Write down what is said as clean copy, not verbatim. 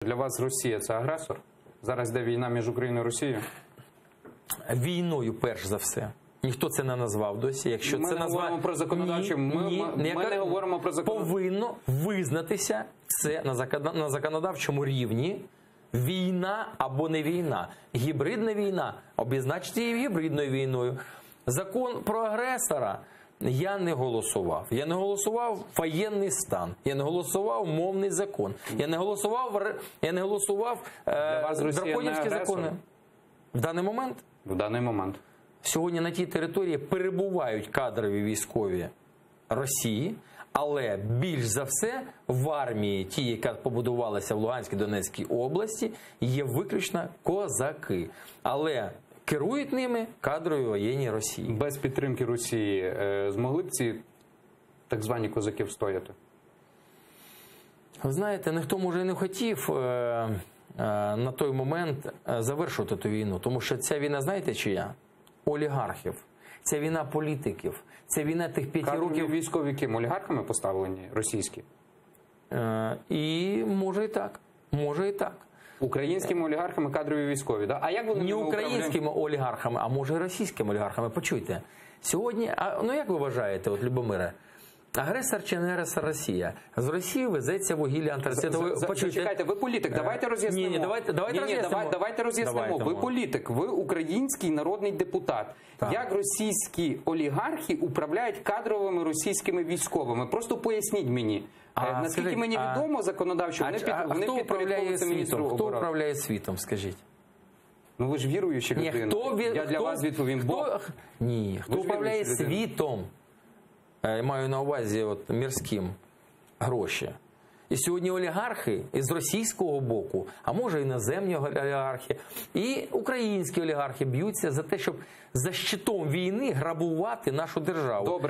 Для вас Росія – це агресор? Зараз йде війна між Україною і Росією? Війною, перш за все. Ніхто це не назвав досі. Якщо ми це не говоримо про законодавчу. Ми не говоримо про законодавчу. Повинно визнатися це на законодавчому рівні. Війна або не війна. Гібридна війна. Обізначити її гібридною війною. Закон про агресора я не голосував. Я не голосував воєнний стан. Я не голосував мовний закон. Я не голосував драконівські закони. В даний момент? В даний момент. Сьогодні на тій території перебувають кадрові військові Росії, але більш за все в армії, ті, яка побудувалася в Луганській, Донецькій області, є виключно козаки. Але керують ними кадрові воєнні Росії. Без підтримки Росії змогли б ці так звані козаки встояти? Ви знаєте, ніхто, може, і не хотів на той момент завершувати ту війну. Тому що ця війна, знаєте, чия? Олігархів. Це війна політиків. Це війна тих 5 років... Кадрові військові ким? Олігархами поставлені? Російські? І може і так. Може і так. Українськими олігархами кадрові військові, да? А як вони не українськими олігархами, а може і російськими олігархами. Почуйте. Сьогодні, ну як ви вважаєте, от, Любомире, агресор чи не агресор Росія? З Росії везеться вугілля антрацитової... Чекайте, ви політик, давайте роз'яснимо. Давайте роз'яснимо. Ви політик, ви український народний депутат. Так. Як російські олігархи управляють кадровими російськими військовими? Просто поясніть мені. Наскільки мені відомо законодавчо, вони підпорядковуються міністру оборони. Хто управляє світом, скажіть? Ну ви ж віруючі людина. Я для вас відповім. Хто управляє світом? Я маю на увазі мірським гроші. І сьогодні олігархи із російського боку, а може іноземні олігархи, і українські олігархи б'ються за те, щоб за щитом війни грабувати нашу державу. Добре.